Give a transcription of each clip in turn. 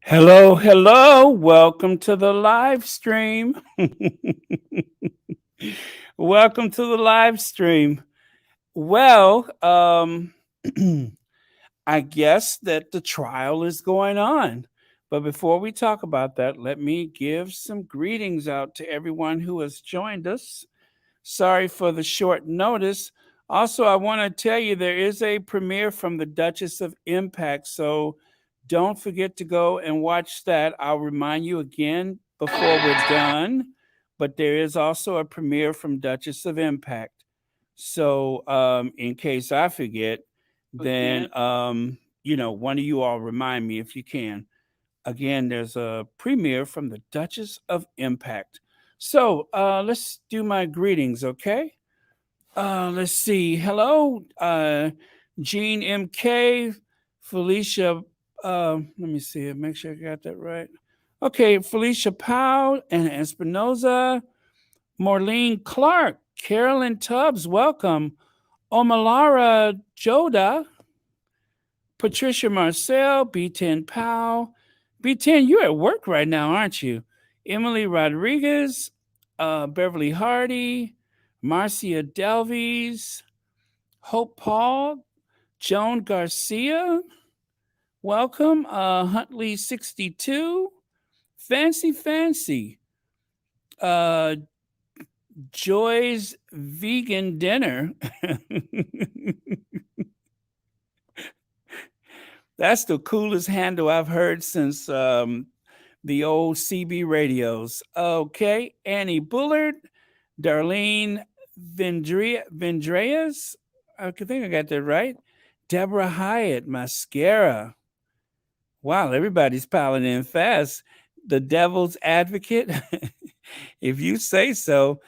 Hello, hello. Welcome to the live stream. Welcome to the live stream. Well, I guess that the trial is going on. But before we talk about that, let me give some greetings out to everyone who has joined us. Sorry for the short notice. Also, I want to tell you there is a premiere from the Duchess of Impact. So don't forget to go and watch that. I'll remind you again before we're done. But there is also a premiere from Duchess of Impact. So in case I forget, then one of you all remind me if you can. Again, there's a premiere from the Duchess of Impact. So let's do my greetings, okay? Let's see. Hello, Jean MK, Felicia. Let me see. Make sure I got that right. Okay, Felicia Powell and Espinoza, Maureen Clark, Carolyn Tubbs, welcome. Omalara Joda, Patricia Marcel, B10 Powell. B10, you're at work right now, aren't you? Emily Rodriguez, Beverly Hardy, Marcia Delvies, Hope Paul, Joan Garcia, welcome. Huntley 62, Fancy, Joy's Vegan Dinner. That's the coolest handle I've heard since the old CB radios. Okay, Annie Bullard, Darlene Vendreas. I think I got that right. Deborah Hyatt, Mascara. Wow, everybody's piling in fast. The Devil's Advocate. If you say so.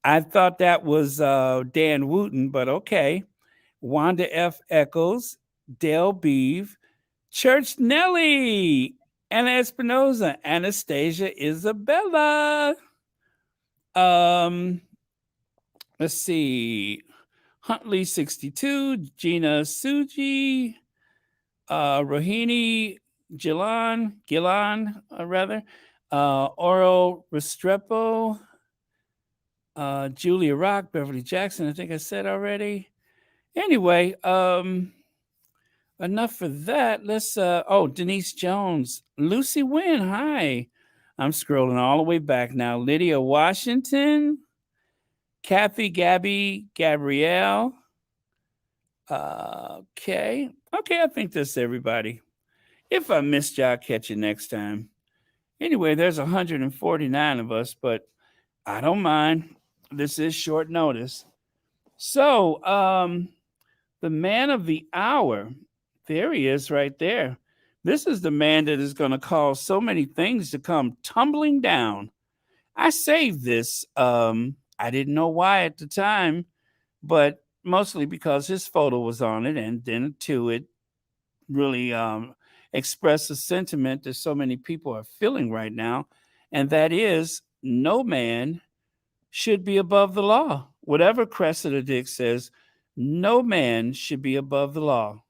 I thought that was Dan Wooten, but okay. Wanda F. Eccles, Dale Beeve, Church Nelly, Anna Espinoza, Anastasia Isabella. Let's see. Huntley 62, Gina Suji, Rohini Gillan, Oro Restrepo, Julia Rock, Beverly Jackson, I think I said already. Anyway, enough for that. Let's Denise Jones, Lucy Wynn, hi. I'm scrolling all the way back now. Lydia Washington, Kathy Gabrielle. Okay, I think that's everybody. If I missed you, I'll catch you next time. Anyway, there's 149 of us, but I don't mind. This is short notice. So, the man of the hour, there he is right there. This is the man that is going to cause so many things to come tumbling down. I saved this. I didn't know why at the time, but mostly because his photo was on it, and then too, it really expressed a sentiment that so many people are feeling right now, and that is no man should be above the law. Whatever Cressida Dick says, no man should be above the law.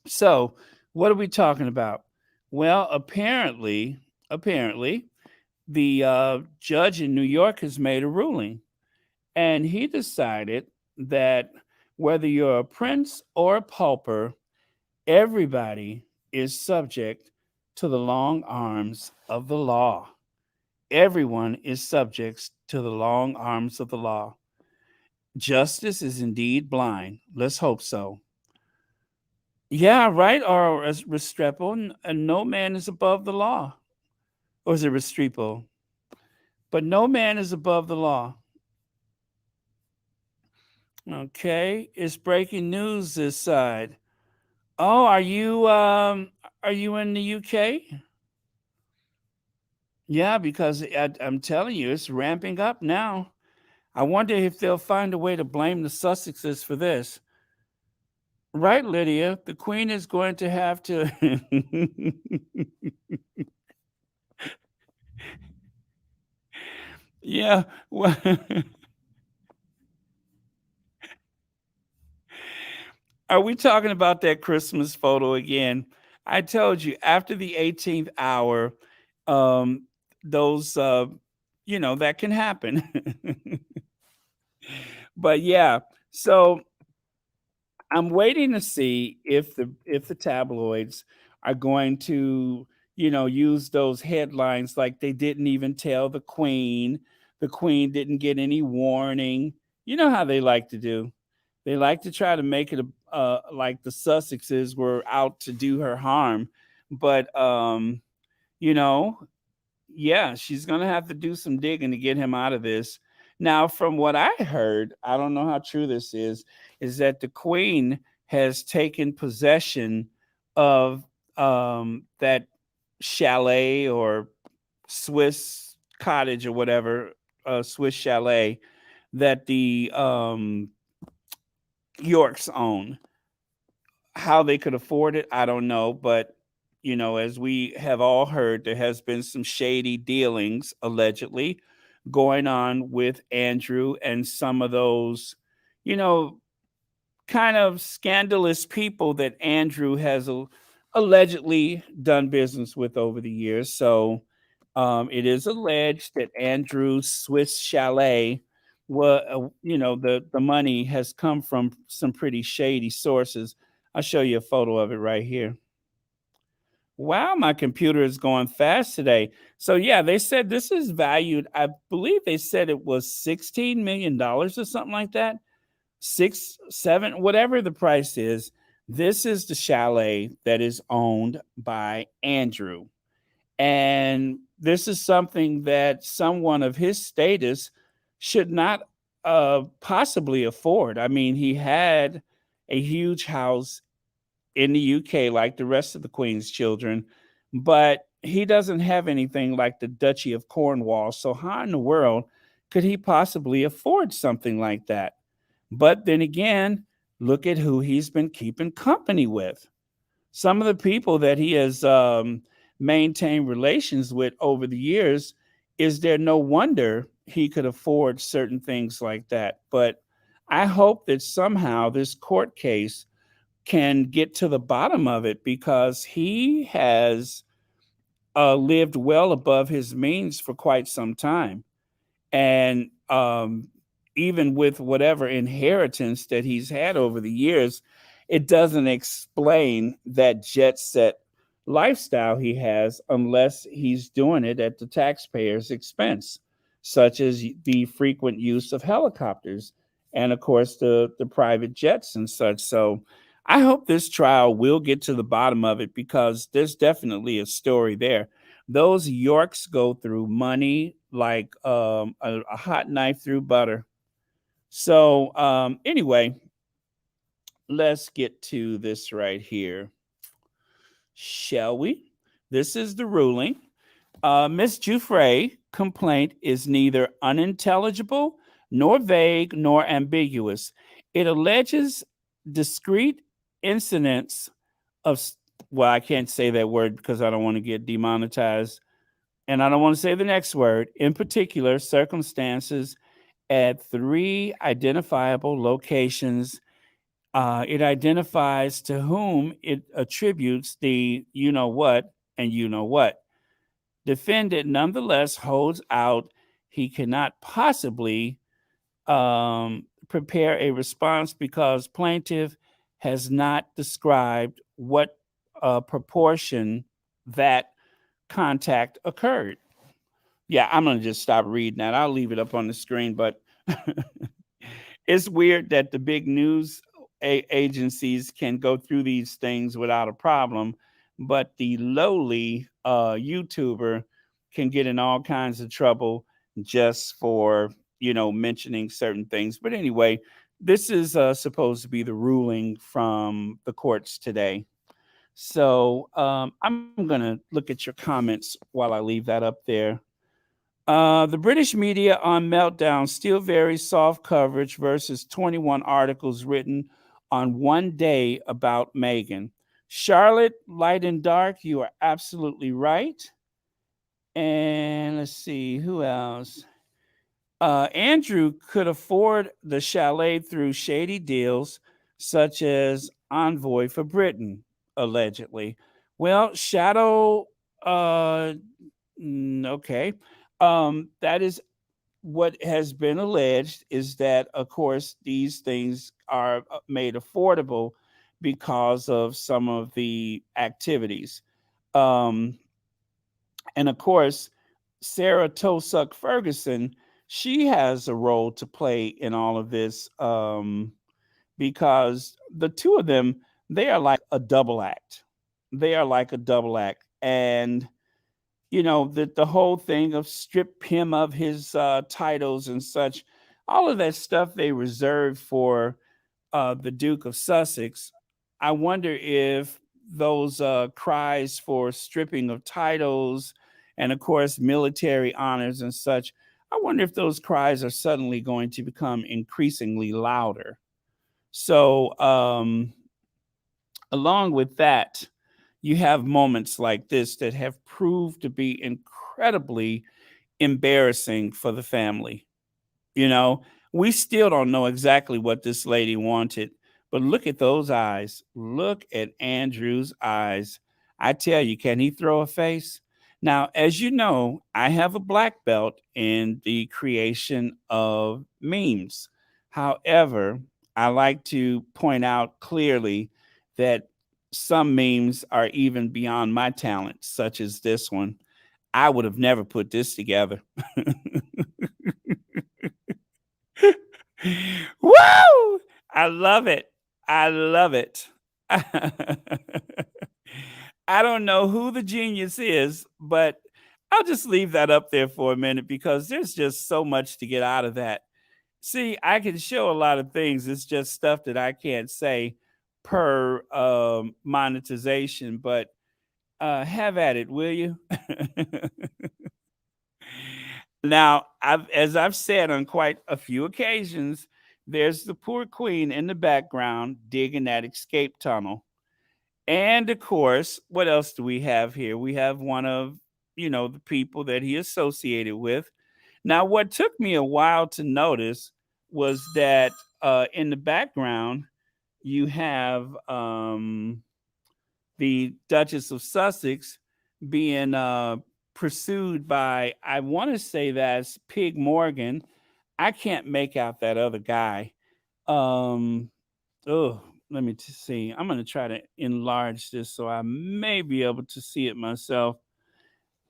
So, what are we talking about? Well, apparently, the judge in New York has made a ruling, and he decided that whether you're a prince or a pauper, everybody is subject to the long arms of the law. Everyone is subject to the long arms of the law. Justice is indeed blind. Let's hope so. Yeah, right. Or as Restrepo, no man is above the law. Or is it Restrepo? But no man is above the law. Okay, it's breaking news this side. Oh, are you in the UK? Yeah, because I'm telling you, it's ramping up now. I wonder if they'll find a way to blame the Sussexes for this. Right, Lydia? The Queen is going to have to. Yeah. Well, are we talking about that Christmas photo again? I told you after the 18th hour, um, those, that can happen. But yeah, so I'm waiting to see if the tabloids are going to, use those headlines like they didn't even tell the Queen. The Queen didn't get any warning. You know how they like to do. They like to try to make it like the Sussexes were out to do her harm, but you know, yeah, she's gonna have to do some digging to get him out of this. Now, from what I heard, I don't know how true this is that the Queen has taken possession of that chalet or Swiss cottage or whatever, Swiss chalet that the Yorks own. How they could afford it, I don't know, but as we have all heard, there has been some shady dealings allegedly going on with Andrew and some of those, you know, kind of scandalous people that Andrew has allegedly done business with over the years. So it is alleged that Andrew's Swiss chalet, the money has come from some pretty shady sources. I'll show you a photo of it right here. Wow, my computer is going fast today. So yeah, they said this is valued. I believe they said it was $16 million or something like that. Six, seven, whatever the price is. This is the chalet that is owned by Andrew. And this is something that someone of his status should not possibly afford. I mean, he had a huge house in the UK like the rest of the Queen's children, but he doesn't have anything like the Duchy of Cornwall. So, how in the world could he possibly afford something like that? But then again, look at who he's been keeping company with. Some of the people that he has maintained relations with over the years, is there no wonder he could afford certain things like that? But I hope that somehow this court case can get to the bottom of it because he has lived well above his means for quite some time. And even with whatever inheritance that he's had over the years, it doesn't explain that jet set lifestyle he has unless he's doing it at the taxpayer's expense, such as the frequent use of helicopters and, of course, the private jets and such. So I hope this trial will get to the bottom of it because there's definitely a story there. Those Yorks go through money like a hot knife through butter. So, anyway, let's get to this right here, shall we? This is the ruling. Miss Giuffre complaint is neither unintelligible, nor vague, nor ambiguous. It alleges discrete incidents of, well, I can't say that word because I don't want to get demonetized. And I don't want to say the next word, in particular, circumstances at three identifiable locations. It identifies to whom it attributes the you know what and you know what. Defendant nonetheless holds out he cannot possibly prepare a response because plaintiff has not described what proportion that contact occurred. Yeah, I'm gonna just stop reading that. I'll leave it up on the screen, but it's weird that the big news agencies can go through these things without a problem, but the lowly YouTuber can get in all kinds of trouble just for mentioning certain things. But anyway, This is supposed to be the ruling from the courts today. So I'm going to look at your comments while I leave that up there. The British media on Meltdown still very soft coverage versus 21 articles written on one day about Meghan. Charlotte, light and dark, you are absolutely right. And let's see, who else? Andrew could afford the chalet through shady deals such as Envoy for Britain, allegedly. Well, Shadow, okay. That is what has been alleged is that, of course, these things are made affordable because of some of the activities. Um, and of course, Sarah Tosuck Ferguson, she has a role to play in all of this because the two of them, they are like a double act. They are like a double act. And, the whole thing of strip him of his titles and such, all of that stuff they reserved for the Duke of Sussex. I wonder if those cries for stripping of titles and, of course, military honors and such, I wonder if those cries are suddenly going to become increasingly louder. So, along with that, you have moments like this that have proved to be incredibly embarrassing for the family. You know, we still don't know exactly what this lady wanted, but look at those eyes. Look at Andrew's eyes. I tell you, can he throw a face? Now, as you know, I have a black belt in the creation of memes. However, I like to point out clearly that some memes are even beyond my talent, such as this one. I would have never put this together. Woo! I love it. I love it. I don't know who the genius is, but I'll just leave that up there for a minute because there's just so much to get out of that. See, I can show a lot of things. It's just stuff that I can't say per monetization, but have at it, will you? Now, as I've said on quite a few occasions, there's the poor queen in the background digging that escape tunnel. And of course, what else do we have here? We have one of, the people that he associated with. Now, what took me a while to notice was that in the background, you have the Duchess of Sussex being pursued by, I want to say that's Pig Morgan. I can't make out that other guy. Um, oh, let me see. I'm going to try to enlarge this so I may be able to see it myself.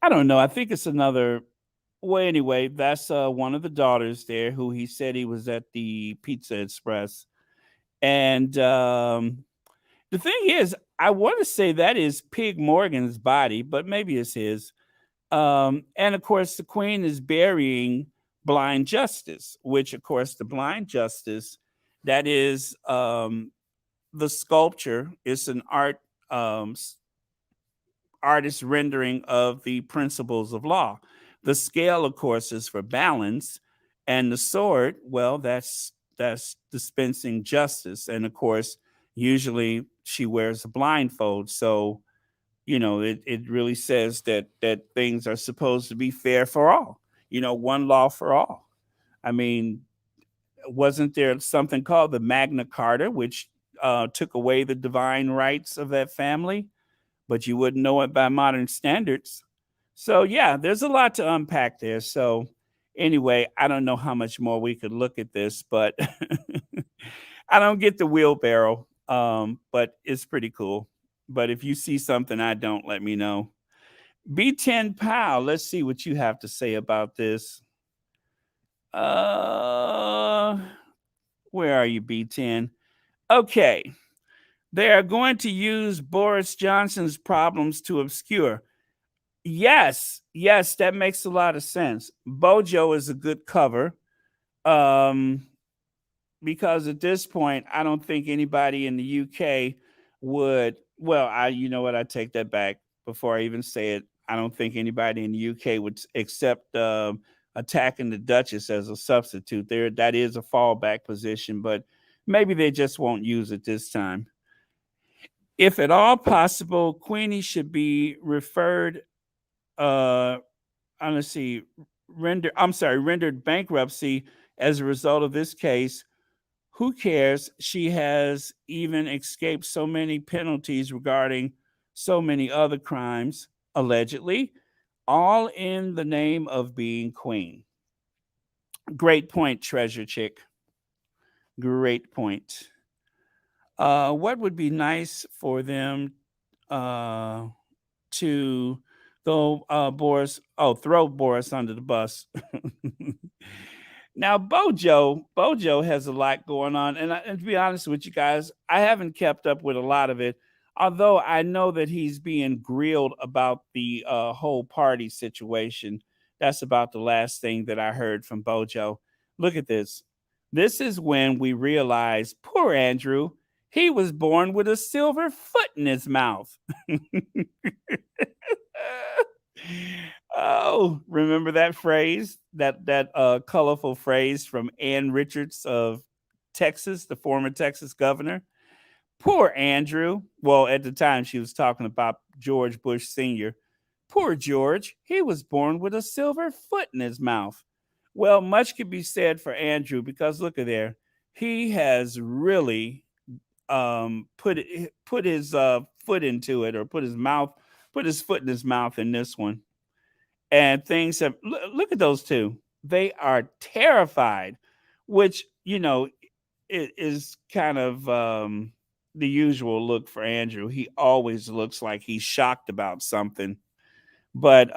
I don't know. I think it's another. Well, anyway, that's one of the daughters there who he said he was at the Pizza Express. And the thing is, I want to say that is Pig Morgan's body, but maybe it's his. And of course, the Queen is burying Blind Justice, which, of course, the Blind Justice, that is the sculpture. It's an artist rendering of the principles of law. The scale, of course, is for balance, and the sword, well, that's dispensing justice. And of course, usually she wears a blindfold, so it really says that things are supposed to be fair for all. One law for all. I mean, wasn't there something called the Magna Carta, which took away the divine rights of that family? But you wouldn't know it by modern standards. So yeah, there's a lot to unpack there. So anyway, I don't know how much more we could look at this, but I don't get the wheelbarrow. But it's pretty cool. But if you see something I don't, let me know. B10 Pal, let's see what you have to say about this. Uh where are you, B10? Okay. They are going to use Boris Johnson's problems to obscure. Yes, that makes a lot of sense. Bojo is a good cover. Um, because at this point, I don't think anybody in the UK would. Well, you know what? I take that back. Before I even say it, I don't think anybody in the UK would accept attacking the Duchess as a substitute. There, that is a fallback position, but maybe they just won't use it this time. If at all possible, Queenie should be referred. Let's see, rendered bankruptcy as a result of this case. Who cares? She has even escaped so many penalties regarding so many other crimes, allegedly, all in the name of being queen. Great point, treasure chick. Great point. What would be nice for them to throw Boris under the bus? Now, Bojo has a lot going on, and to be honest with you guys, I haven't kept up with a lot of it. Although I know that he's being grilled about the whole party situation. That's about the last thing that I heard from Bojo. Look at this. This is when we realize, poor Andrew, he was born with a silver foot in his mouth. Oh, remember that phrase, that colorful phrase from Ann Richards of Texas, the former Texas governor? Poor Andrew. Well, at the time she was talking about George Bush Sr. Poor George. He was born with a silver foot in his mouth. Well, much could be said for Andrew because look at there. He has really put his foot into it, or put his foot in his mouth in this one. And things have look at those two. They are terrified, which it is kind of the usual look for Andrew. He always looks like he's shocked about something. But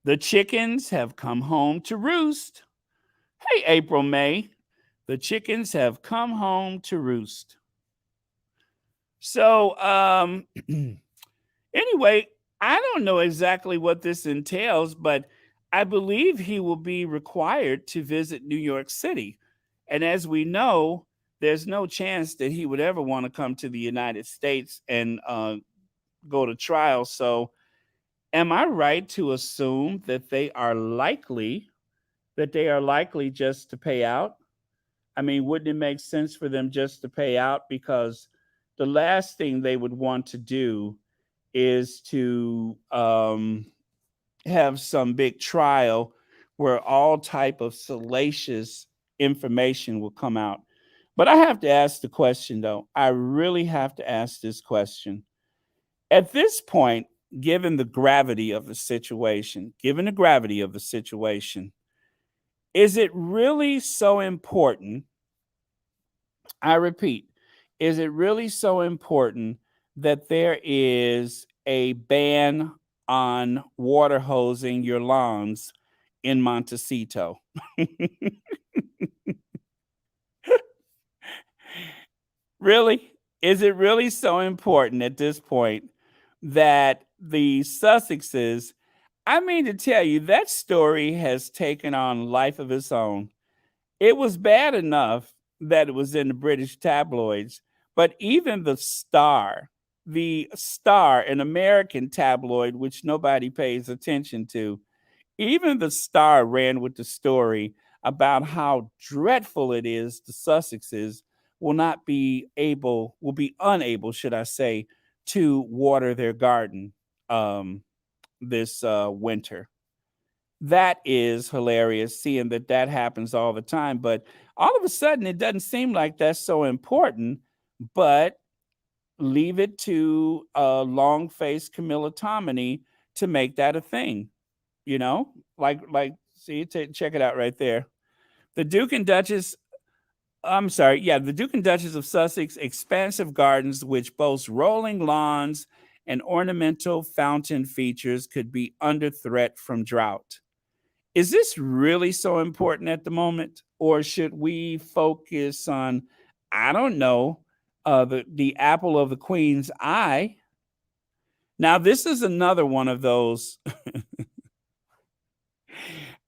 the chickens have come home to roost. Hey, April May, the chickens have come home to roost. So anyway, I don't know exactly what this entails, but I believe he will be required to visit New York City. And as we know, there's no chance that he would ever want to come to the United States and go to trial. So, am I right to assume that they are likely just to pay out? I mean, wouldn't it make sense for them just to pay out? Because the last thing they would want to do is to have some big trial where all type of salacious information will come out. But I have to ask the question, though. I really have to ask this question. At this point, given the gravity of the situation, is it really so important? I repeat, is it really so important that there is a ban on water hosing your lawns in Montecito? Really? Is it really so important at this point that the Sussexes, I mean to tell you, that story has taken on life of its own. It was bad enough that it was in the British tabloids, but even the Star, an American tabloid which nobody pays attention to, even the Star ran with the story about how dreadful it is the Sussexes will be unable, should I say, to water their garden this winter. That is hilarious, seeing that happens all the time. But all of a sudden, it doesn't seem like that's so important. But leave it to long-faced Camilla Tominey to make that a thing. See, check it out right there. The Duke and Duchess. The Duke and Duchess of Sussex expansive gardens, which boast rolling lawns and ornamental fountain features, could be under threat from drought. Is this really so important at the moment? Or should we focus on, I don't know, the apple of the Queen's eye? Now, this is another one of those.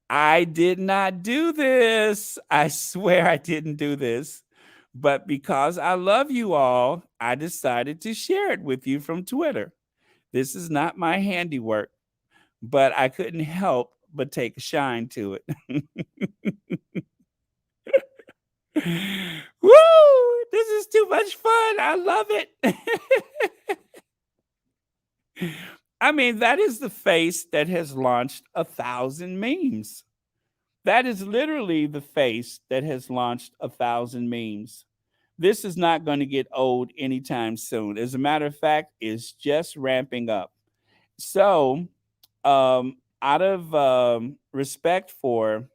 I did not do this. I swear I didn't do this. But because I love you all, I decided to share it with you from Twitter. This is not my handiwork, but I couldn't help but take a shine to it. Woo! This is too much fun. I love it. I mean, that is the face that has launched 1,000 memes. That is literally the face that has launched 1,000 memes. This is not going to get old anytime soon. As a matter of fact, it's just ramping up. So, out of respect for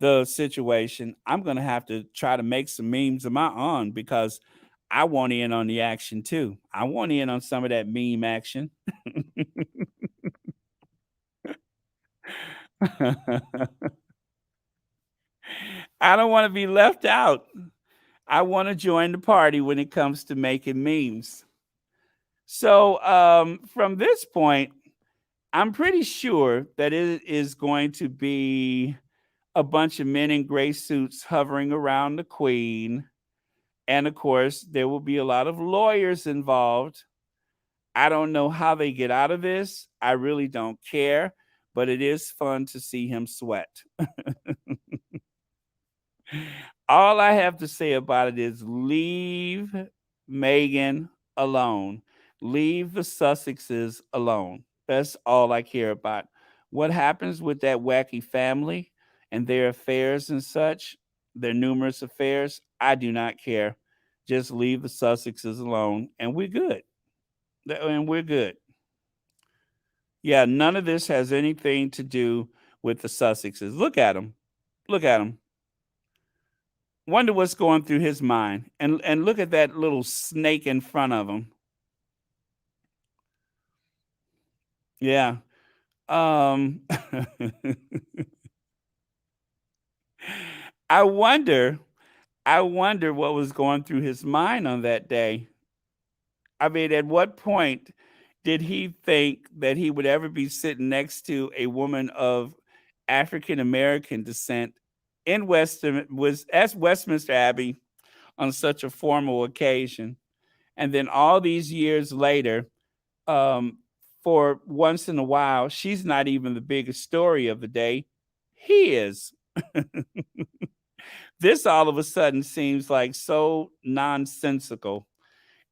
the situation, I'm going to have to try to make some memes of my own because I want in on the action too. I want in on some of that meme action. I don't want to be left out. I want to join the party when it comes to making memes. So, from this point, I'm pretty sure that it is going to be a bunch of men in gray suits hovering around the queen. And of course, there will be a lot of lawyers involved. I don't know how they get out of this. I really don't care, but it is fun to see him sweat. All I have to say about it is leave Meghan alone. Leave the Sussexes alone. That's all I care about. What happens with that wacky family and their affairs and such, their numerous affairs, I do not care. Just leave the Sussexes alone and we're good. And we're good. Yeah, none of this has anything to do with the Sussexes. Look at them. Look at them. Wonder what's going through his mind. And look at that little snake in front of him. Yeah. Um I wonder I wonder what was going through his mind on that day. I mean, at what point did he think that he would ever be sitting next to a woman of African American descent in Westminster Abbey on such a formal occasion? And then all these years later, um, for once in a while, she's not even the biggest story of the day. He is. This all of a sudden seems like so nonsensical.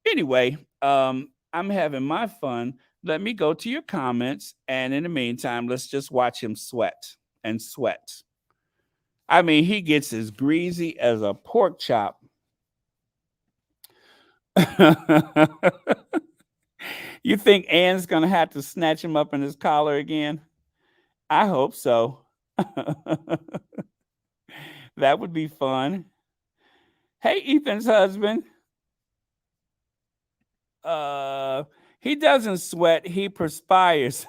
Anyway, I'm having my fun. Let me go to your comments. And in the meantime, let's just watch him sweat and sweat. I mean, he gets as greasy as a pork chop. You think Anne's going to have to snatch him up in his collar again? I hope so. That would be fun. Hey, Ethan's husband. Uh, he doesn't sweat, he perspires.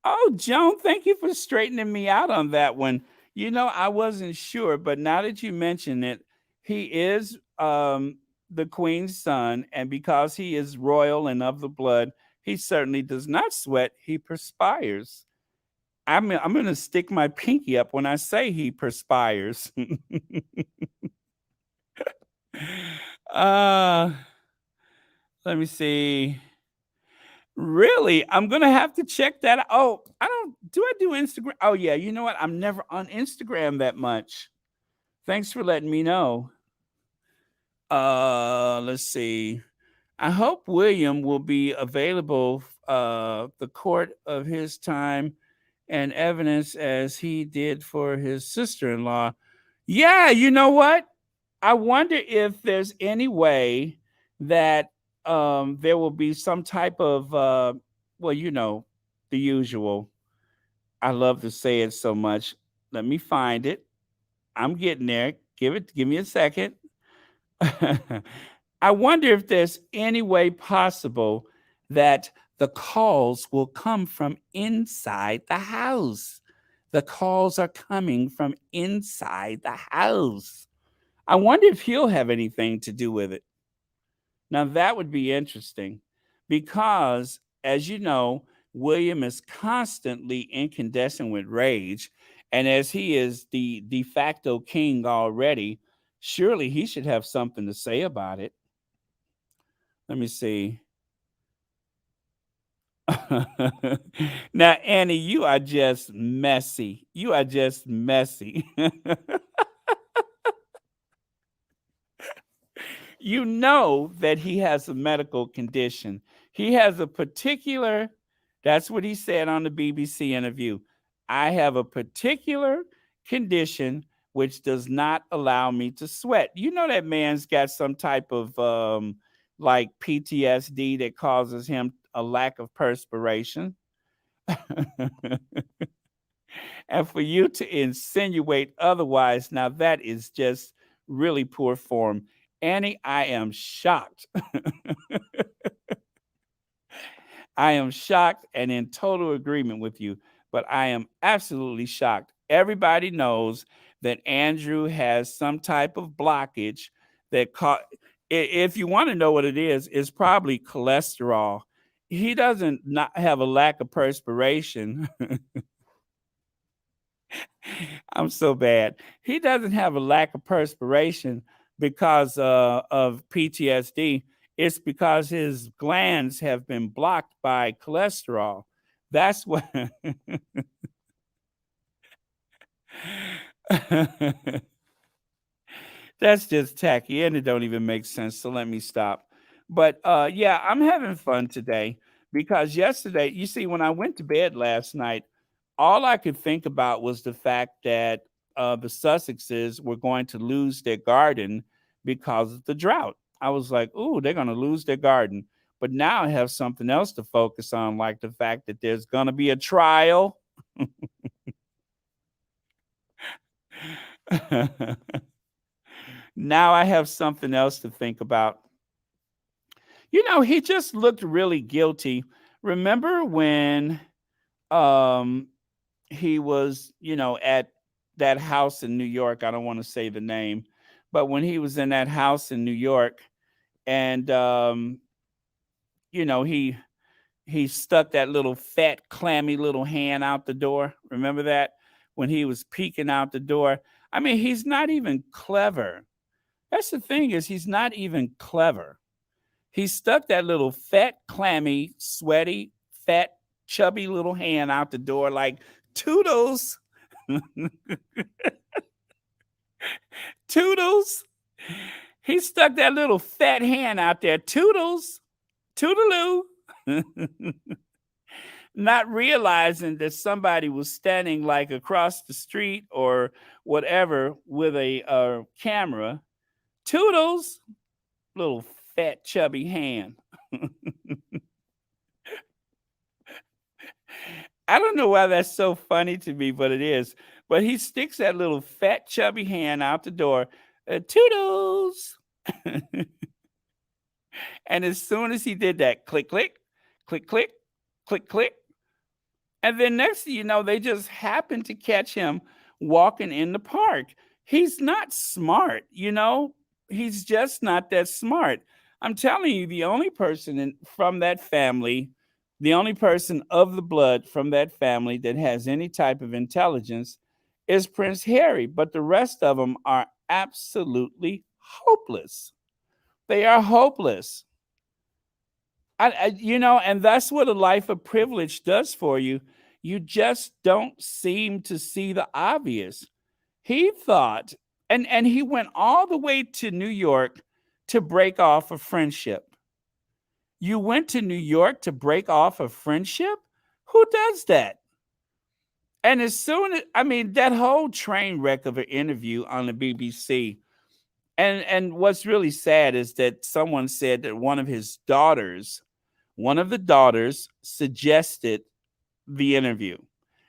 Oh, Joan, thank you for straightening me out on that one. You know, I wasn't sure, but now that you mention it, he is the queen's son, and because he is royal and of the blood, he certainly does not sweat, he perspires. I'm going to stick my pinky up when I say he perspires. uh let me see. Really? I'm gonna have to check that out. Oh, I do Instagram? Oh yeah, you know what? I'm never on Instagram that much. Thanks for letting me know. Let's see. I hope William will be available the court of his time and evidence as he did for his sister-in-law. Yeah, you know what? I wonder if there's any way that there will be some type of well, you know, the usual. I love to say it so much. Let me find it. I'm getting there. Give me a second. I wonder if there's any way possible that the calls will come from inside the house. The calls are coming from inside the house. I wonder if he'll have anything to do with it. Now, that would be interesting because, as you know, William is constantly incandescent with rage, and as he is the de facto king already, surely he should have something to say about it. Let me see. Now, Annie, you are just messy. You are just messy. You know that he has a medical condition. He has a particular, that's what he said on the BBC interview. I have a particular condition which does not allow me to sweat. You know that man's got some type of like PTSD that causes him a lack of perspiration. And for you to insinuate otherwise, now that is just really poor form. Annie, I am shocked. I am shocked and in total agreement with you, but I am absolutely shocked. Everybody knows that Andrew has some type of blockage that if you want to know what it is, it's probably cholesterol. He doesn't not have a lack of perspiration. I'm so bad. He doesn't have a lack of perspiration because of PTSD. It's because his glands have been blocked by cholesterol. That's what. That's just tacky and it don't even make sense. So let me stop. But yeah, I'm having fun today because yesterday, you see, when I went to bed last night, all I could think about was the fact that the Sussexes were going to lose their garden because of the drought. I was like, ooh, they're going to lose their garden. But now I have something else to focus on, like the fact that there's going to be a trial. Now I have something else to think about. You know, he just looked really guilty. Remember when um he was, at that house in New York, I don't want to say the name, but when he was in that house in New York and you know, he stuck that little fat clammy little hand out the door. Remember that? When he was peeking out the door. I mean, he's not even clever. That's the thing is he's not even clever. He stuck that little fat, clammy, sweaty, fat, chubby little hand out the door like Toodles. Toodles. He stuck that little fat hand out there. Toodles. Toodaloo. Not realizing that somebody was standing like across the street or whatever with a camera. Toodles. Little fat, chubby hand. I don't know why that's so funny to me, but it is. But he sticks that little fat, chubby hand out the door. Toodles. And as soon as he did that, click, click, click, click, click, click. And then next thing you know, they just happened to catch him walking in the park. He's not smart, He's just not that smart. I'm telling you, the only person from that family, the only person of the blood from that family that has any type of intelligence is Prince Harry. But the rest of them are absolutely hopeless. They are hopeless. And that's what a life of privilege does for you. You just don't seem to see the obvious. He thought, and he went all the way to New York to break off a friendship. You went to New York to break off a friendship? Who does that? And as soon as, that whole train wreck of an interview on the BBC, and what's really sad is that someone said that one of the daughters suggested the interview.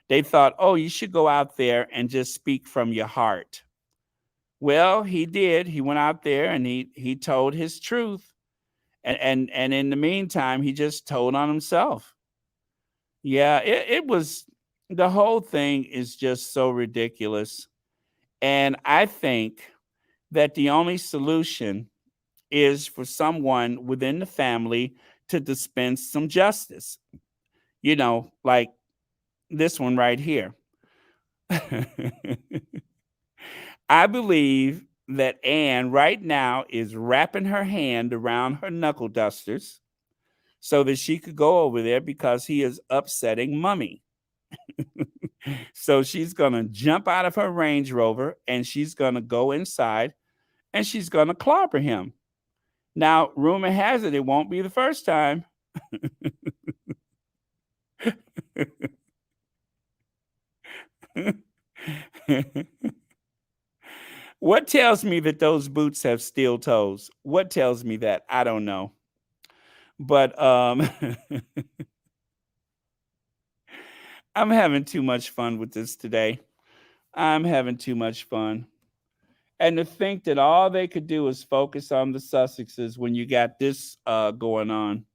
They thought, oh, you should go out there and just speak from your heart. Well, he did. He went out there and he told his truth. And in the meantime, he just told on himself. Yeah, it was, the whole thing is just so ridiculous. And I think that the only solution is for someone within the family to dispense some justice. like this one right here. I believe that Anne right now is wrapping her hand around her knuckle dusters so that she could go over there because he is upsetting Mummy. So she's going to jump out of her Range Rover and she's going to go inside and she's going to clobber him. Now, rumor has it won't be the first time. What tells me that those boots have steel toes? What tells me that? I don't know. But I'm having too much fun with this today. I'm having too much fun. And to think that all they could do is focus on the Sussexes when you got this going on.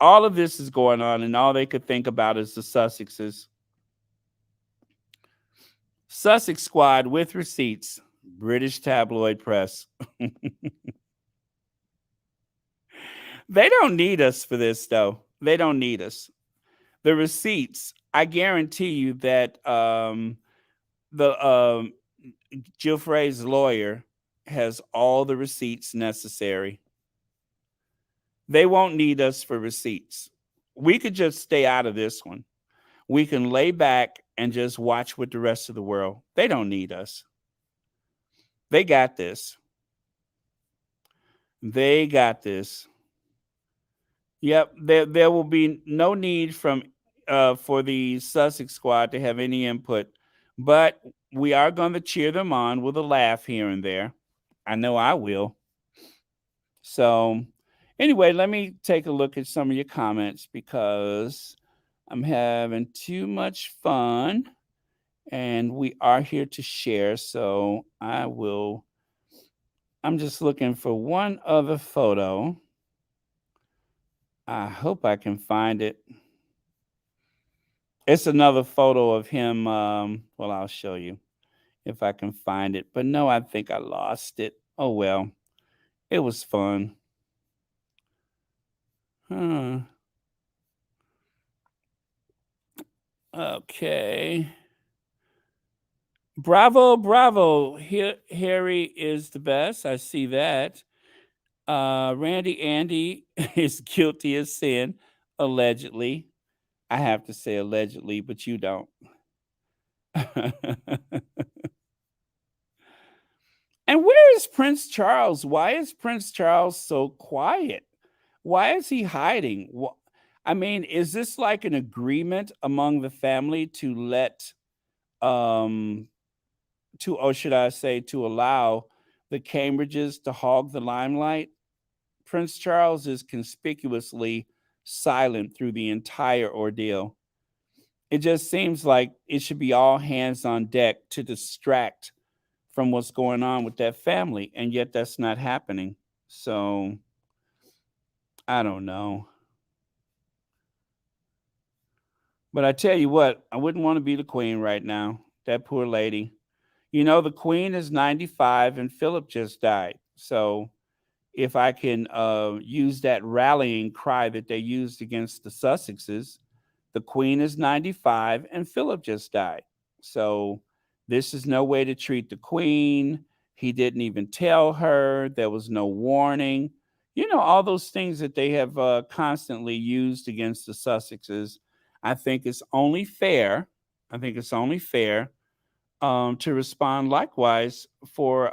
All of this is going on, and all they could think about is the Sussexes. Sussex Squad with receipts. British tabloid press. They don't need us for this, though. They don't need us. The receipts, I guarantee you that Giuffre's lawyer has all the receipts necessary. They won't need us for receipts. We could just stay out of this one. We can lay back and just watch with the rest of the world. They don't need us. They got this. They got this. Yep, there will be no need for the Sussex Squad to have any input, but we are going to cheer them on with a laugh here and there. I know I will. So anyway, let me take a look at some of your comments because I'm having too much fun and we are here to share. So I'm just looking for one other photo. I hope I can find it. It's another photo of him. Well, I'll show you if I can find it. But no, I think I lost it. Oh, well. It was fun. Okay. Bravo, bravo. Harry is the best. I see that. Randy Andy is guilty as sin, allegedly. I have to say allegedly, but you don't. And where is Prince Charles? Why is Prince Charles so quiet? Why is he hiding? I mean, is this like an agreement among the family to allow the Cambridges to hog the limelight? Prince Charles is conspicuously silent through the entire ordeal. It just seems like it should be all hands on deck to distract from what's going on with that family, and yet that's not happening. So I don't know. But I tell you what, I wouldn't want to be the queen right now. That poor lady. The queen is 95 and Philip just died. So if I can use that rallying cry that they used against the Sussexes, the queen is 95 and Philip just died. So this is no way to treat the queen. He didn't even tell her. There was no warning. All those things that they have constantly used against the Sussexes. I think it's only fair. To respond likewise for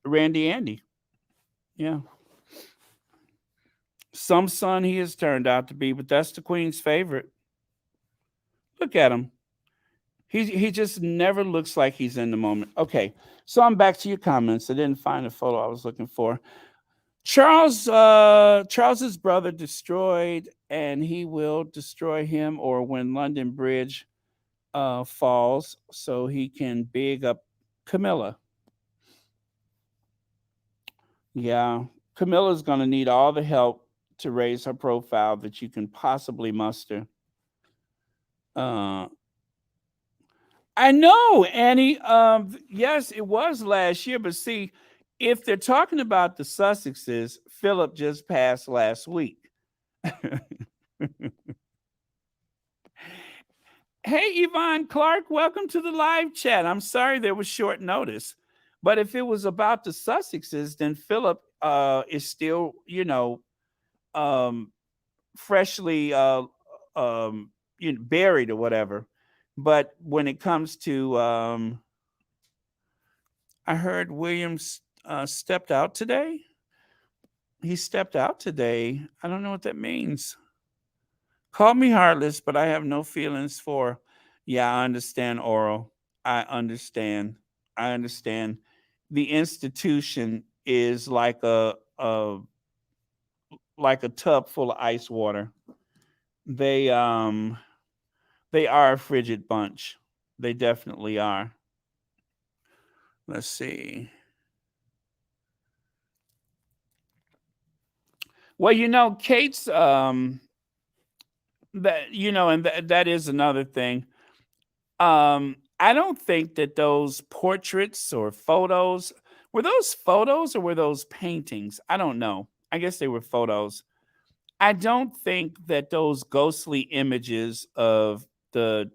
Randy Andy. Yeah. Some son he has turned out to be, but that's the queen's favorite. Look at him. He just never looks like he's in the moment. Okay, so I'm back to your comments. I didn't find the photo I was looking for. Charles's brother destroyed, and he will destroy him, or when London Bridge falls, so he can big up Camilla. Yeah, Camilla's going to need all the help to raise her profile that you can possibly muster. I know, Annie. Yes, it was last year, but see, if they're talking about the Sussexes, Philip just passed last week. Hey, Yvonne Clark, welcome to the live chat. I'm sorry there was short notice, but if it was about the Sussexes, then Philip is still, um, freshly buried or whatever. But when it comes to, I heard Williams stepped out today. He stepped out today. I don't know what that means. Call me heartless, but I have no feelings for. Yeah, I understand, Oral. I understand. I understand. The institution is like a tub full of ice water. They um they are a frigid bunch. They definitely are. Let's see. Well, Kate's and that is another thing. I don't think that those portraits or photos were those photos or were those paintings? I don't know. I guess they were photos. I don't think that those ghostly images of the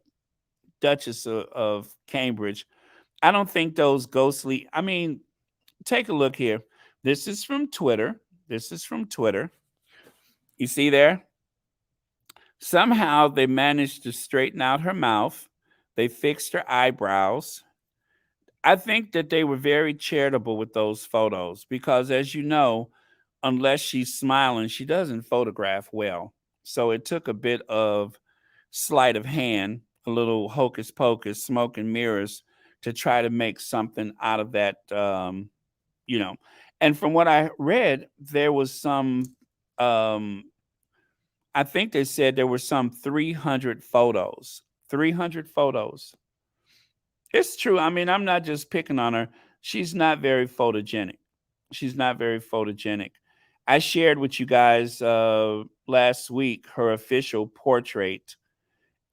Duchess of Cambridge, I don't think those ghostly, I mean, take a look here. This is from Twitter. This is from Twitter. You see there? Somehow they managed to straighten out her mouth. They fixed her eyebrows. I think that they were very charitable with those photos because, as you know, unless she's smiling, she doesn't photograph well. So it took a bit of sleight of hand, a little hocus pocus, smoke and mirrors to try to make something out of that. You know, and from what I read, there was some. I think they said there were some 300 photos. 300 photos. It's true. I mean, I'm not just picking on her. She's not very photogenic. She's not very photogenic. I shared with you guys last week her official portrait,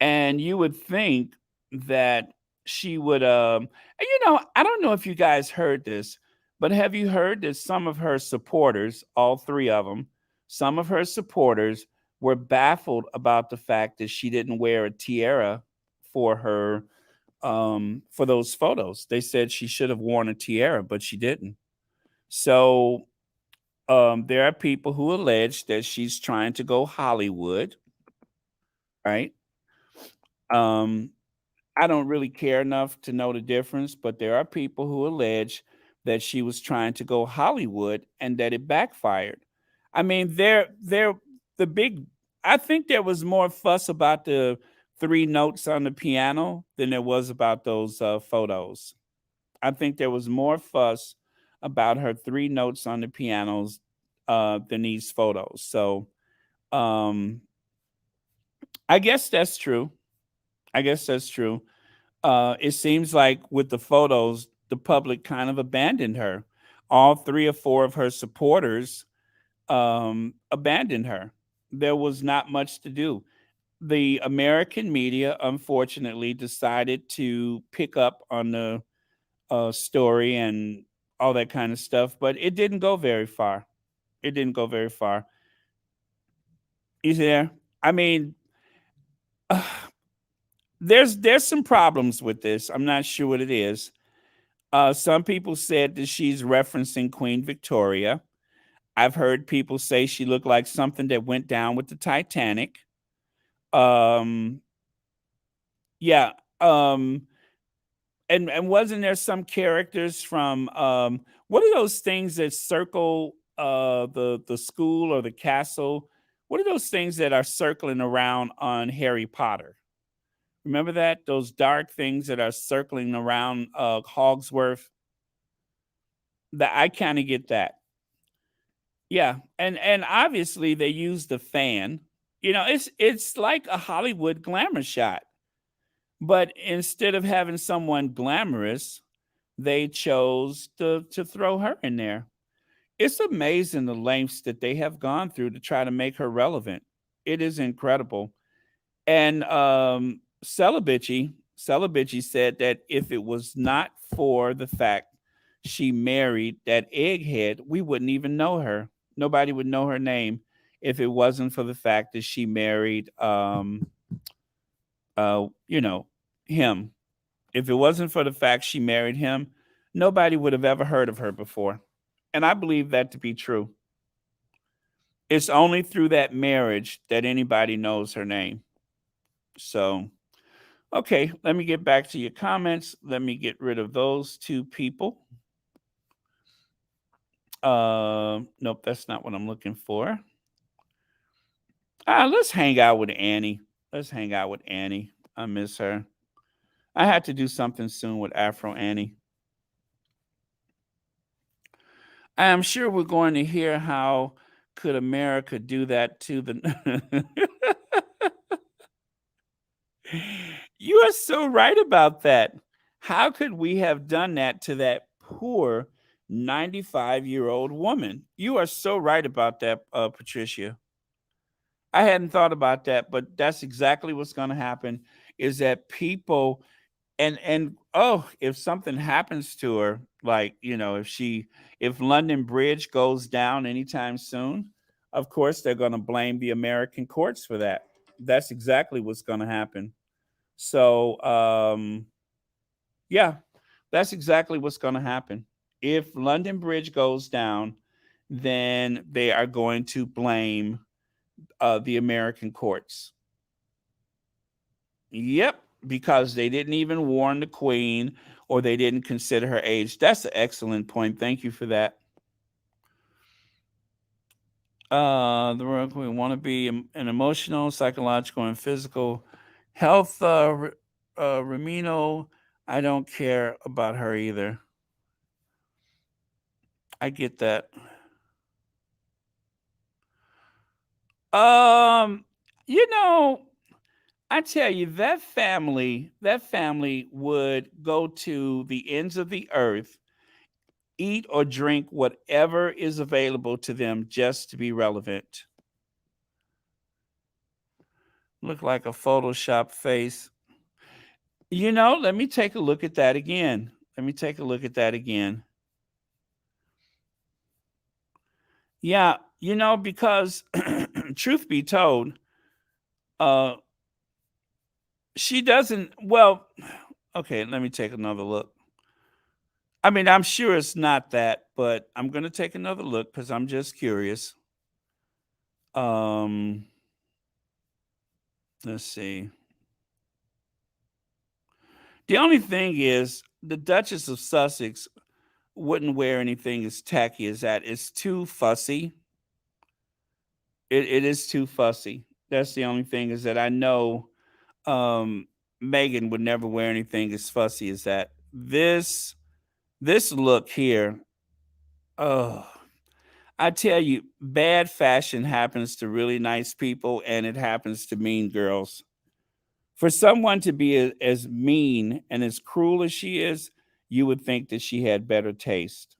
and you would think that she would. And I don't know if you guys heard this, but have you heard that some of her supporters, all three of them, some of her supporters were baffled about the fact that she didn't wear a tiara for her for those photos. They said she should have worn a tiara, but she didn't. So there are people who allege that she's trying to go Hollywood, right? Um, I don't really care enough to know the difference, but there are people who allege that she was trying to go Hollywood and that it backfired. I mean, they're the big. I think there was more fuss about the three notes on the piano than there was about those photos. I think there was more fuss about her three notes on the pianos than these photos. So um, I guess that's true. I guess that's true. It seems like with the photos, the public kind of abandoned her. All three or four of her supporters abandoned her. There was not much to do. The American media, unfortunately, decided to pick up on the story and all that kind of stuff, but it didn't go very far. It didn't go very far. You there? I mean, there's some problems with this. I'm not sure what it is. Some people said that she's referencing Queen Victoria. I've heard people say she looked like something that went down with the Titanic. Um, yeah. And wasn't there some characters from what are those things that circle the school or the castle? What are those things that are circling around on Harry Potter? Remember that? Those dark things that are circling around Hogsworth? That I kind of get that. Yeah. And obviously they used the fan. It's like a Hollywood glamour shot. But instead of having someone glamorous, they chose to throw her in there. It's amazing the lengths that they have gone through to try to make her relevant. It is incredible. And Celibici said that if it was not for the fact she married that egghead, we wouldn't even know her. Nobody would know her name. if it wasn't for the fact that she married, you know, him. If it wasn't for the fact she married him, nobody would have ever heard of her before. And I believe that to be true. It's only through that marriage that anybody knows her name. So, okay, let me get back to your comments. Let me get rid of those two people. Nope, that's not what I'm looking for. Let's hang out with Annie. Let's hang out with Annie. I miss her. I had to do something soon with Afro Annie. I'm sure we're going to hear how could America do that to the. You are so right about that. How could we have done that to that poor 95-year-old woman? You are so right about that, Patricia. I hadn't thought about that, but that's exactly what's going to happen is that people and oh, if something happens to her, like, if London Bridge goes down anytime soon, of course they're going to blame the American courts for that. That's exactly what's going to happen. So, yeah, that's exactly what's going to happen. If London Bridge goes down, then they are going to blame the American courts. Yep, because they didn't even warn the Queen or they didn't consider her age. That's an excellent point. Thank you for that. The Royal Queen want to be an emotional, psychological, and physical health. Ramino, I don't care about her either. I get that. You know, I tell you, that family would go to the ends of the earth, eat or drink whatever is available to them just to be relevant. Look like a Photoshop face. Let me take a look at that again. Yeah, because truth be told, she doesn't, well, okay, let me take another look. I mean, I'm sure it's not that, but I'm going to take another look because I'm just curious. Let's see. The only thing is, the Duchess of Sussex wouldn't wear anything as tacky as that. It's too fussy. It is too fussy. That's the only thing, is that I know Meghan would never wear anything as fussy as that. This look here, oh, I tell you, bad fashion happens to really nice people and it happens to mean girls. For someone to be as mean and as cruel as she is, you would think that she had better taste.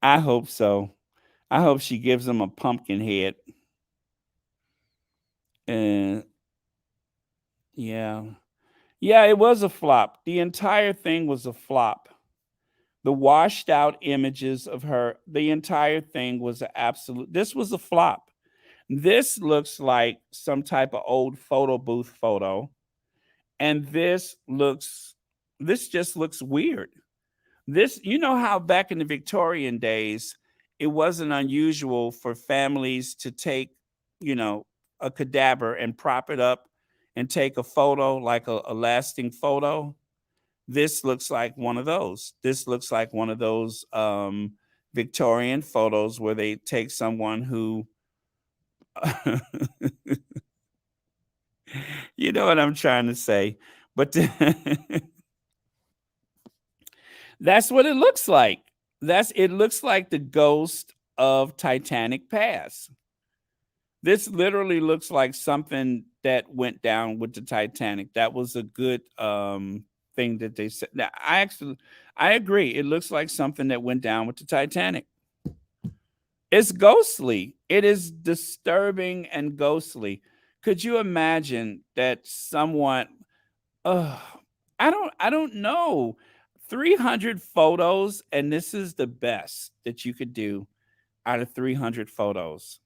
I hope so. I hope she gives him a pumpkin head. And yeah. Yeah, it was a flop. The entire thing was a flop. The washed out images of her, the entire thing was an absolute, this was a flop. This looks like some type of old photo booth photo. And this just looks weird. This, how back in the Victorian days, it wasn't unusual for families to take, a cadaver and prop it up and take a photo, like a lasting photo. This looks like one of those. This looks like one of those Victorian photos where they take someone who, you know what I'm trying to say. But that's what it looks like. It looks like the ghost of Titanic Pass. This literally looks like something that went down with the Titanic. That was a good thing that they said. Now, I agree. It looks like something that went down with the Titanic. It's ghostly. It is disturbing and ghostly. Could you imagine that someone? I don't know. 300 photos, and this is the best that you could do out of 300 photos.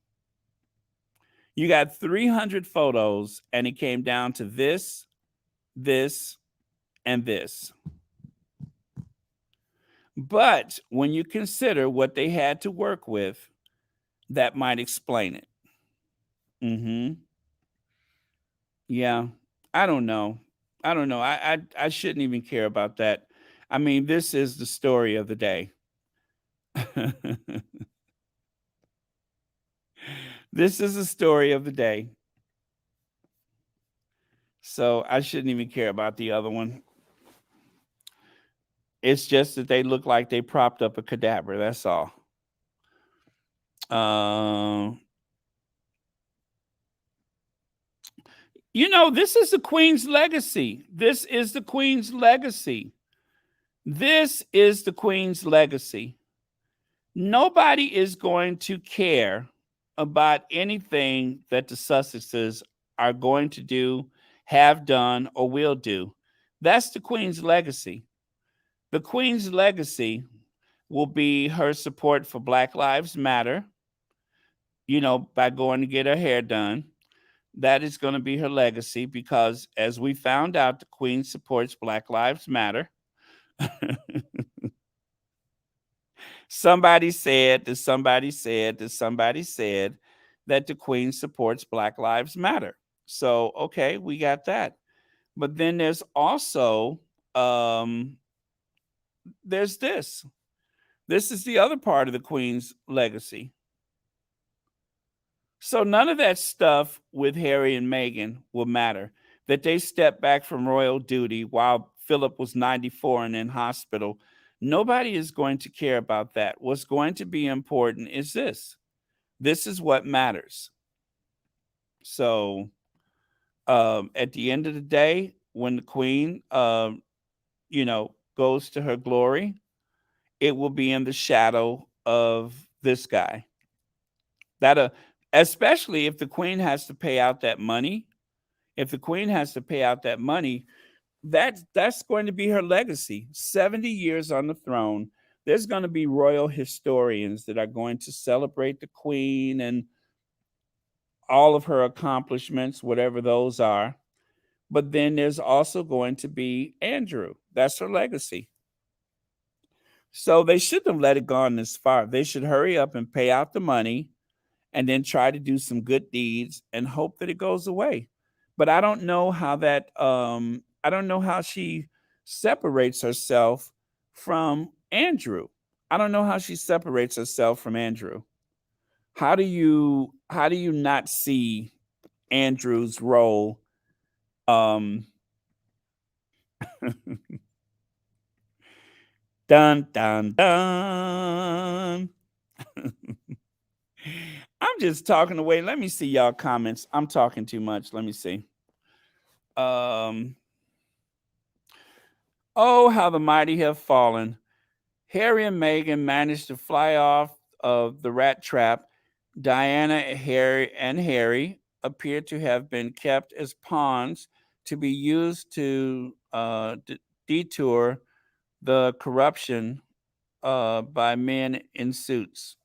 You got 300 photos, and it came down to this, this, and this. But when you consider what they had to work with, that might explain it. Yeah. I don't know. I shouldn't even care about that. I mean, this is the story of the day. This is the story of the day. So I shouldn't even care about the other one. It's just that they look like they propped up a cadaver. That's all. You know, this is the Queen's legacy. This is the Queen's legacy. This is the Queen's legacy. Nobody is going to care about anything that the Sussexes are going to do, have done, or will do. That's the Queen's legacy. The Queen's legacy will be her support for Black Lives Matter, you know, by going to get her hair done. That is going to be her legacy because, as we found out, the Queen supports Black Lives Matter. Somebody said that the Queen supports Black Lives Matter. So, okay, we got that. But then there's also there's this. This is the other part of the Queen's legacy. So none of that stuff with Harry and Meghan will matter. That they stepped back from royal duty while Philip was 94 and in hospital. Nobody is going to care about that. What's going to be important is this. This is what matters. So at the end of the day, when the Queen, you know, goes to her glory, it will be in the shadow of this guy. That especially if the Queen has to pay out that money. If the Queen has to pay out that money, that's going to be her legacy. 70 years on the throne. There's going to be royal historians that are going to celebrate the Queen and all of her accomplishments, whatever those are. But then there's also going to be Andrew. That's her legacy. So they shouldn't have let it go on this far. They should hurry up and pay out the money and then try to do some good deeds and hope that it goes away. But I don't know how that I don't know how she separates herself from Andrew. I don't know how she separates herself from Andrew. How do you not see Andrew's role? Dun dun dun. I'm just talking away. Let me see y'all comments. I'm talking too much. Let me see. Oh, how the mighty have fallen. Harry and Meghan managed to fly off of the rat trap. Diana, Harry appear to have been kept as pawns to be used to detour the corruption by men in suits.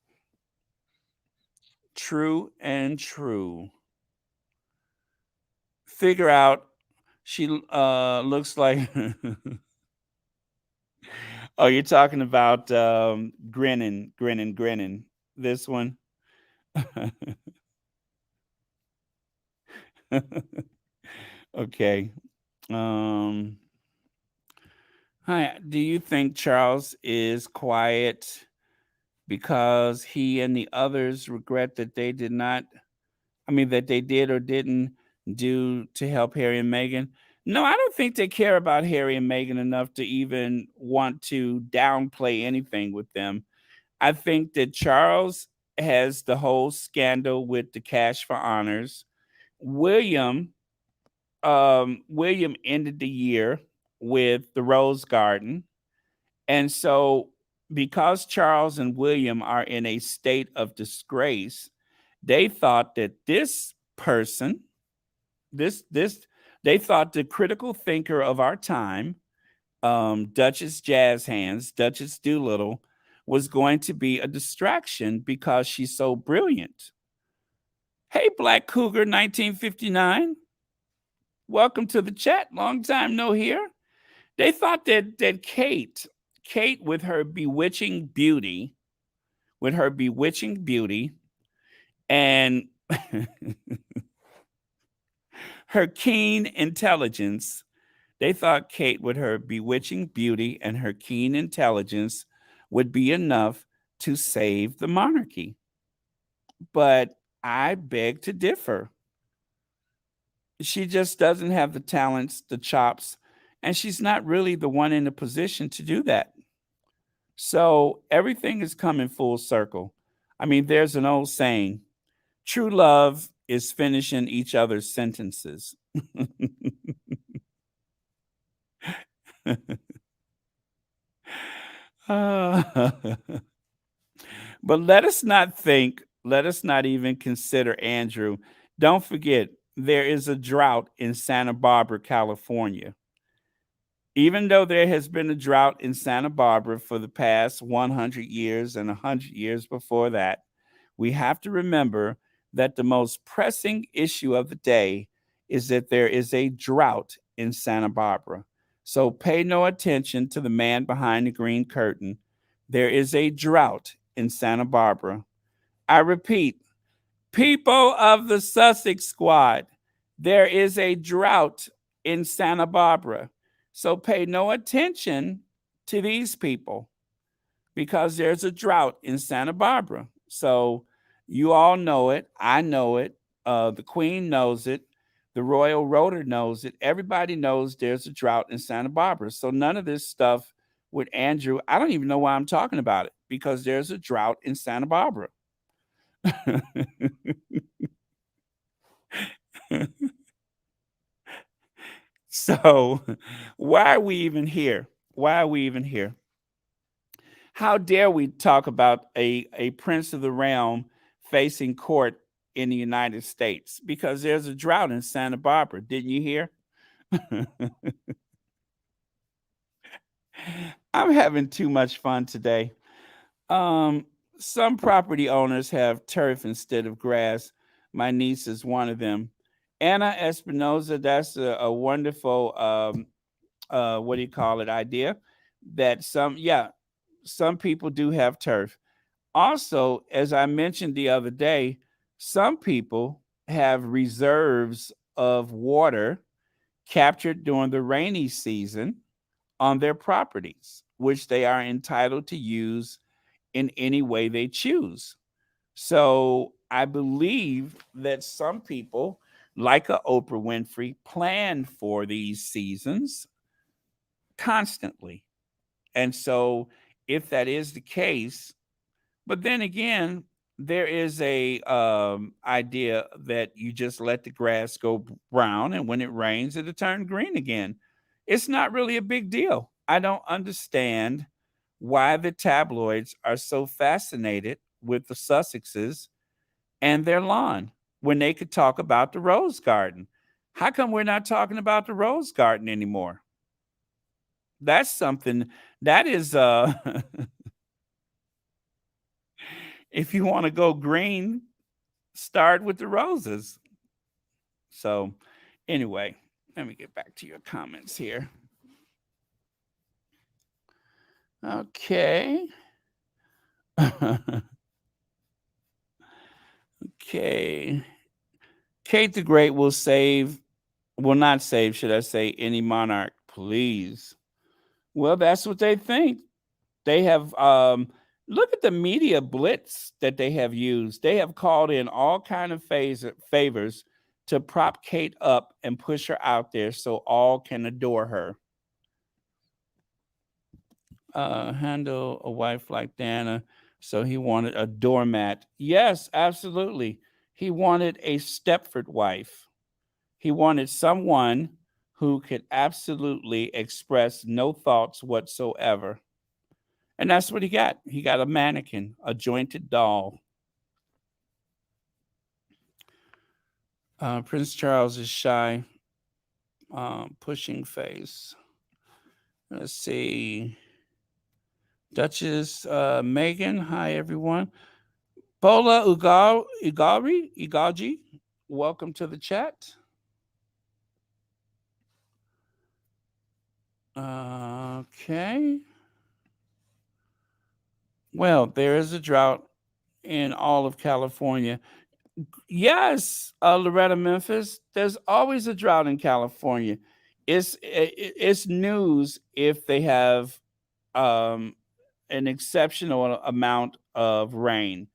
True and true. Figure out she looks like oh, you're talking about grinning. This one. Okay. Hi. Do you think Charles is quiet because he and the others regret that they did not, that they did or didn't do to help Harry and Meghan? No, I don't think they care about Harry and Meghan enough to even want to downplay anything with them. I think that Charles has the whole scandal with the cash for honors. William ended the year with the Rose Garden. And so because Charles and William are in a state of disgrace, they thought that this person, they thought the critical thinker of our time, Duchess Jazz Hands, Duchess Doolittle, was going to be a distraction because she's so brilliant. Hey, Black Cougar 1959. Welcome to the chat. Long time no here. They thought that Kate with her bewitching beauty, and her keen intelligence, they thought Kate with her bewitching beauty and her keen intelligence would be enough to save the monarchy. But I beg to differ. She just doesn't have the talents, the chops, and she's not really the one in the position to do that. So everything is coming full circle. I mean, there's an old saying, true love is finishing each other's sentences. But let us not even consider Andrew. Don't forget, there is a drought in Santa Barbara, California. Even though there has been a drought in Santa Barbara for the past 100 years and 100 years before that, we have to remember that the most pressing issue of the day is that there is a drought in Santa Barbara. So pay no attention to the man behind the green curtain. There is a drought in Santa Barbara. I repeat, people of the Sussex squad, there is a drought in Santa Barbara. So pay no attention to these people because there's a drought in Santa Barbara. So you all know it. I know it. The Queen knows it. The Royal Rotor knows it. Everybody knows there's a drought in Santa Barbara. So none of this stuff with Andrew, I don't even know why I'm talking about it because there's a drought in Santa Barbara. So why are we even here? Why are we even here? How dare we talk about a prince of the realm facing court in the United States? Because there's a drought in Santa Barbara. Didn't you hear? I'm having too much fun today. Some property owners have turf instead of grass. My niece is one of them. Anna Espinoza, that's a wonderful what do you call it idea that some people do have turf. Also, as I mentioned the other day, some people have reserves of water captured during the rainy season on their properties, which they are entitled to use in any way they choose. So I believe that some people, like a Oprah Winfrey, plan for these seasons constantly. And so if that is the case, but then again, there is a idea that you just let the grass go brown, and when it rains, it'll turn green again. It's not really a big deal. I don't understand why the tabloids are so fascinated with the Sussexes and their lawn when they could talk about the rose garden. How come we're not talking about the rose garden anymore? That's something that is if you want to go green, start with the roses. So, anyway, let me get back to your comments here. Okay. Okay. Kate the Great will not save, should I say, any monarch, please. Well, that's what they think. They have look at the media blitz that they have used. They have called in all kind of favors to prop Kate up and push her out there so all can adore her. Handle a wife like Diana. So he wanted a doormat. Yes, absolutely. He wanted a Stepford wife. He wanted someone who could absolutely express no thoughts whatsoever. And that's what he got. He got a mannequin, a jointed doll. Prince Charles is shy, pushing face. Let's see. Duchess Meghan. Hi, everyone. Paula Ugalji. Welcome to the chat. Okay. Well, there is a drought in all of California. Yes, Loretta Memphis. There's always a drought in California. It's news if they have um, an exceptional amount of rain,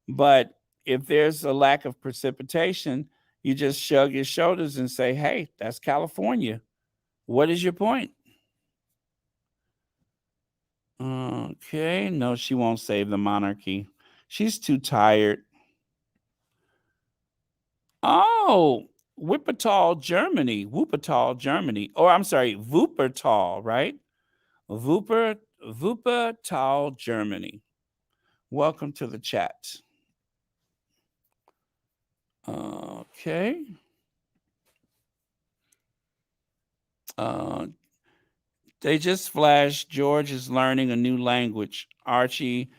but if there's a lack of precipitation, you just shrug your shoulders and say, "Hey, that's California. What is your point?" Okay, no, she won't save the monarchy. She's too tired. Oh, Wuppertal, Germany. Or I'm sorry, Wuppertal, right? Wuppertal, Germany. Welcome to the chat. Okay. Uh, they just flashed George is learning a new language. Archie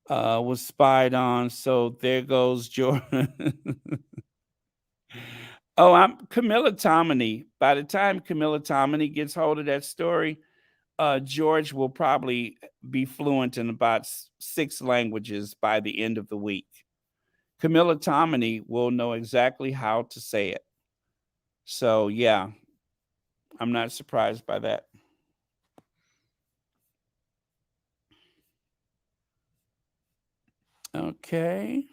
was spied on, so there goes George. Oh, I'm Camilla Tominey. By the time Camilla Tominey gets hold of that story, George will probably be fluent in about 6 languages by the end of the week. Camilla Tominey will know exactly how to say it. So, yeah, I'm not surprised by that. Okay.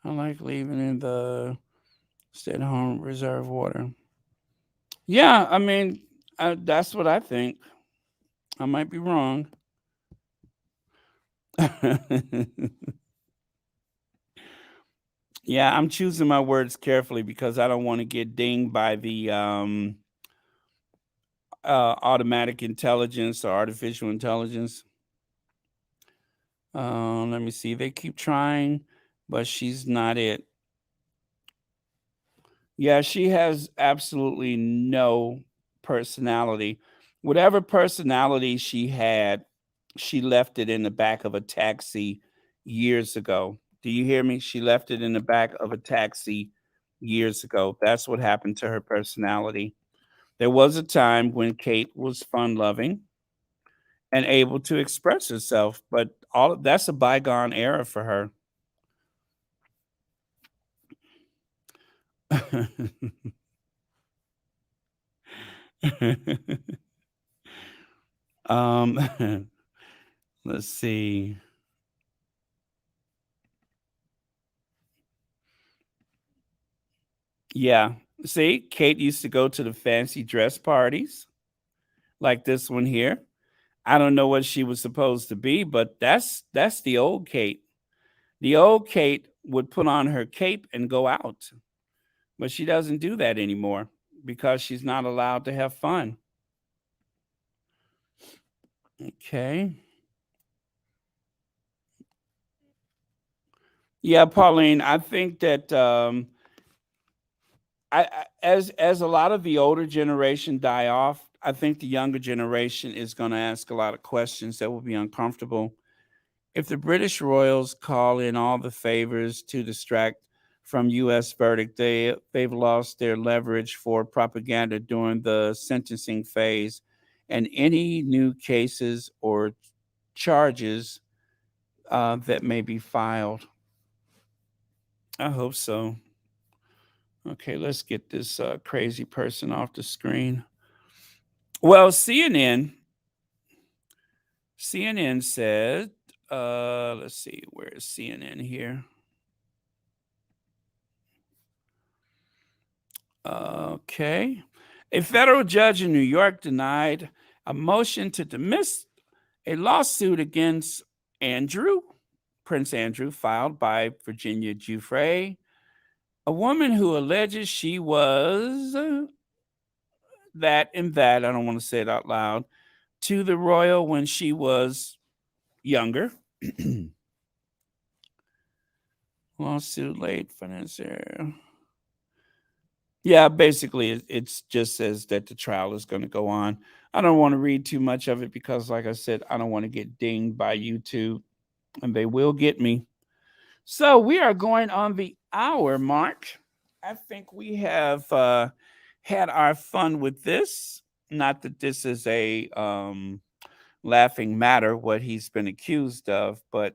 I like leaving in the stay at home reserve water. Yeah, I mean, that's what I think. I might be wrong. Yeah, I'm choosing my words carefully because I don't want to get dinged by the automatic intelligence or artificial intelligence. Let me see. They keep trying, but she's not it. Yeah, she has absolutely no personality. Whatever personality she had, she left it in the back of a taxi years ago. Do you hear me? She left it in the back of a taxi years ago. That's what happened to her personality. There was a time when Kate was fun loving and able to express herself, but all that's a bygone era for her. um let's see. Yeah. See, Kate used to go to the fancy dress parties like this one here. I don't know what she was supposed to be, but that's the old Kate. The old Kate would put on her cape and go out, but she doesn't do that anymore because she's not allowed to have fun. Okay. Yeah, Pauline, I think that as a lot of the older generation die off, I think the younger generation is going to ask a lot of questions that will be uncomfortable. If the British royals call in all the favors to distract from U.S. verdict, they've lost their leverage for propaganda during the sentencing phase, and any new cases or charges that may be filed. I hope so. Okay, let's get this crazy person off the screen. Well, CNN said, let's see, where is CNN here? Okay. A federal judge in New York denied a motion to dismiss a lawsuit against Andrew, Prince Andrew, filed by Virginia Giuffre, a woman who alleges she was that and that, I don't want to say it out loud, to the royal when she was younger. Lawsuit late financier. Yeah, basically, it's just says that the trial is going to go on. I don't want to read too much of it because, like I said, I don't want to get dinged by YouTube, and they will get me. So we are going on the hour mark. I think we have had our fun with this. Not that this is a laughing matter, what he's been accused of, but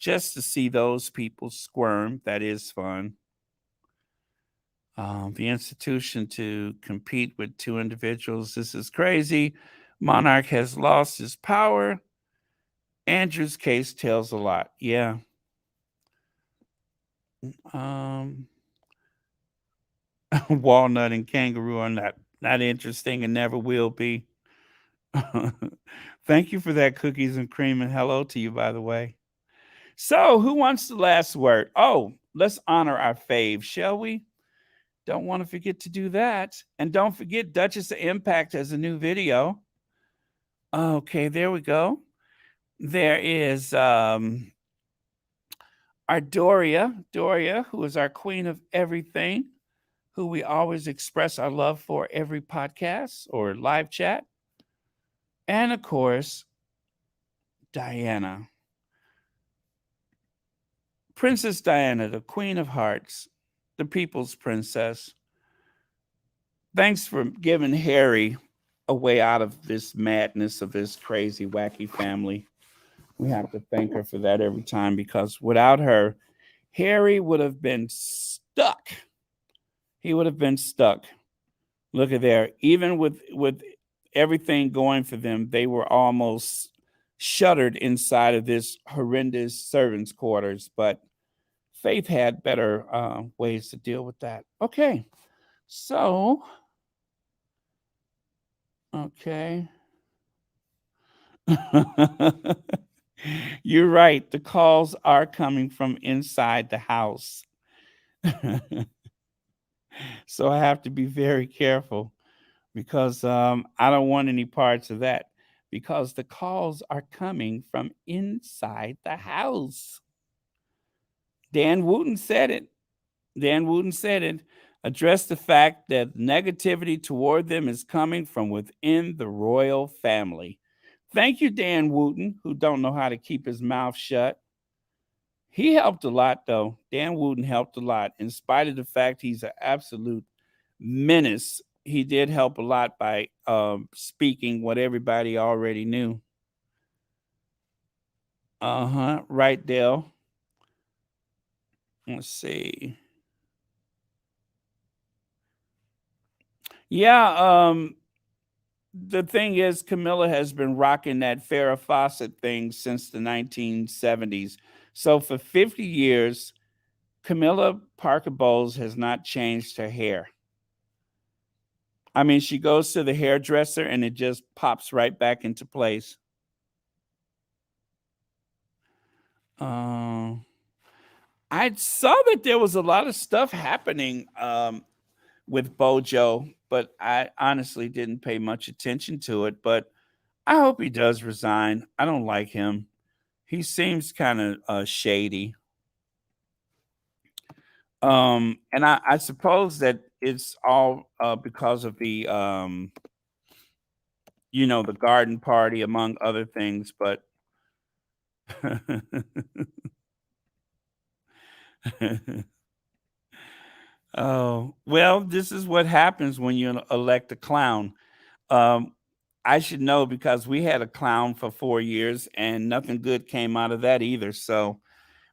just to see those people squirm, that is fun. The institution to compete with two individuals, this is crazy. Monarch has lost his power. Andrew's case tells a lot. Yeah. Um, Walnut and kangaroo are not interesting and never will be. Thank you for that cookies and cream, and hello to you, by the way. So, who wants the last word? Oh, let's honor our fave, shall we? Don't want to forget to do that. And don't forget, Duchess of Impact has a new video. Okay, there we go. There is our Doria, who is our queen of everything, who we always express our love for every podcast or live chat. And of course, Diana. Princess Diana, the Queen of Hearts, the People's Princess. Thanks for giving Harry a way out of this madness of this crazy, wacky family. We have to thank her for that every time because without her, Harry would have been stuck. He would have been stuck. Look at there. Even with everything going for them, they were almost shuttered inside of this horrendous servants' quarters. But Faith had better ways to deal with that. Okay. So, okay. You're right. The calls are coming from inside the house. So I have to be very careful because I don't want any parts of that because the calls are coming from inside the house. Dan Wooten said it. Dan Wooten said it. Address the fact that negativity toward them is coming from within the royal family. Thank you, Dan Wooten, who don't know how to keep his mouth shut. He helped a lot, though. Dan Wooten helped a lot. In spite of the fact he's an absolute menace, he did help a lot by speaking what everybody already knew. Right, Dale. Let's see. Yeah, the thing is, Camilla has been rocking that Farrah Fawcett thing since the 1970s. So for 50 years, Camilla Parker Bowles has not changed her hair. I mean, she goes to the hairdresser and it just pops right back into place. I saw that there was a lot of stuff happening with Bojo, but I honestly didn't pay much attention to it. But I hope he does resign. I don't like him. He seems kind of shady. And I suppose that it's all because of the the garden party, among other things. But oh well, this is what happens when you elect a clown. Um, I should know because we had a clown for 4 years and nothing good came out of that either. So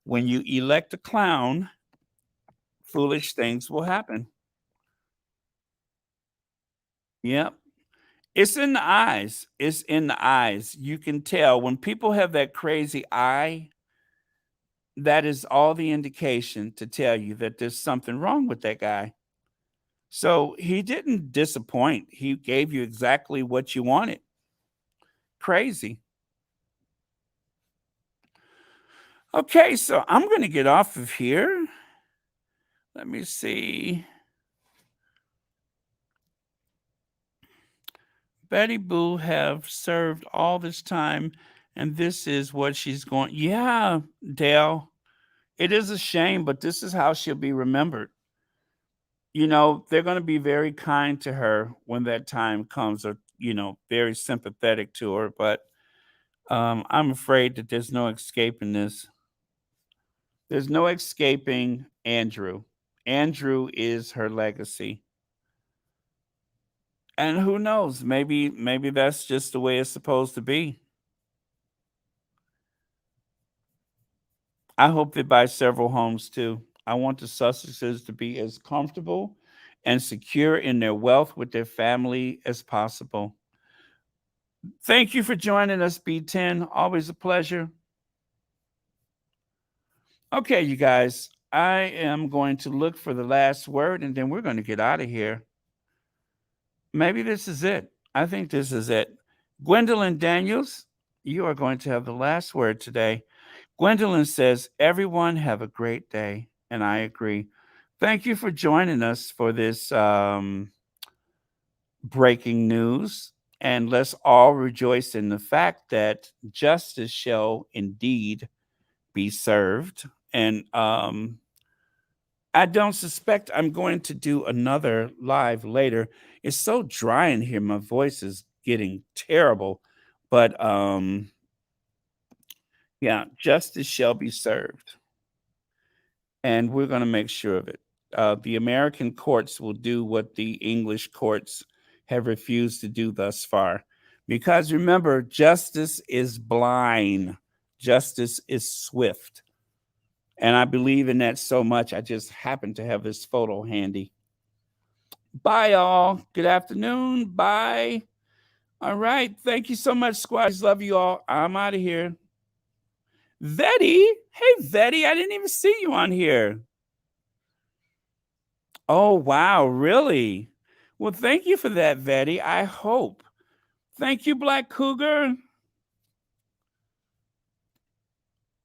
when you elect a clown, foolish things will happen. Yep. It's in the eyes. It's in the eyes. You can tell when people have that crazy eye, that is all the indication to tell you that there's something wrong with that guy. So he didn't disappoint. He gave you exactly what you wanted. Crazy. Okay, so I'm going to get off of here. Let me see. Betty Boo have served all this time, and this is what she's going. Yeah, Dale, it is a shame, but this is how she'll be remembered. they're going to be very kind to her when that time comes, or, very sympathetic to her. But I'm afraid that there's no escaping this. There's no escaping Andrew. Andrew is her legacy. And who knows? Maybe that's just the way it's supposed to be. I hope they buy several homes too. I want the Sussexes to be as comfortable and secure in their wealth with their family as possible. Thank you for joining us, B10. Always a pleasure. Okay, you guys, I am going to look for the last word and then we're going to get out of here. Maybe this is it. I think this is it. Gwendolyn Daniels, you are going to have the last word today. Gwendolyn says, everyone have a great day. And I agree. Thank you for joining us for this breaking news. And let's all rejoice in the fact that justice shall indeed be served. And I don't suspect I'm going to do another live later. It's so dry in here. My voice is getting terrible. But yeah, justice shall be served. And we're going to make sure of it. The American courts will do what the English courts have refused to do thus far. Because remember, justice is blind, justice is swift. And I believe in that so much. I just happen to have this photo handy. Bye, all. Good afternoon. Bye. All right. Thank you so much, squads. Love you all. I'm out of here. Vetty. Hey, Vetty. I didn't even see you on here. Oh, wow. Really? Well, thank you for that, Vetty. I hope. Thank you, Black Cougar.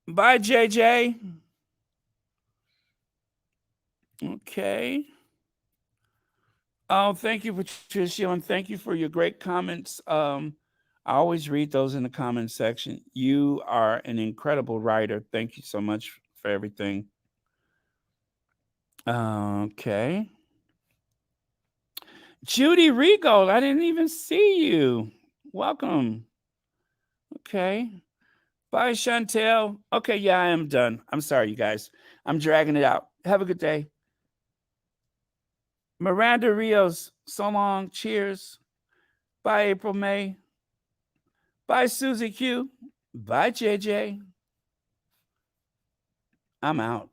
Bye, JJ. Okay. Oh, thank you, Patricia, and thank you for your great comments. I always read those in the comment section. You are an incredible writer. Thank you so much for everything. Okay. Judy Regal, I didn't even see you. Welcome. Okay. Bye, Chantel. Okay, yeah, I am done. I'm sorry, you guys. I'm dragging it out. Have a good day. Miranda Rios, so long. Cheers. Bye, April May. Bye, Susie Q. Bye, JJ. I'm out.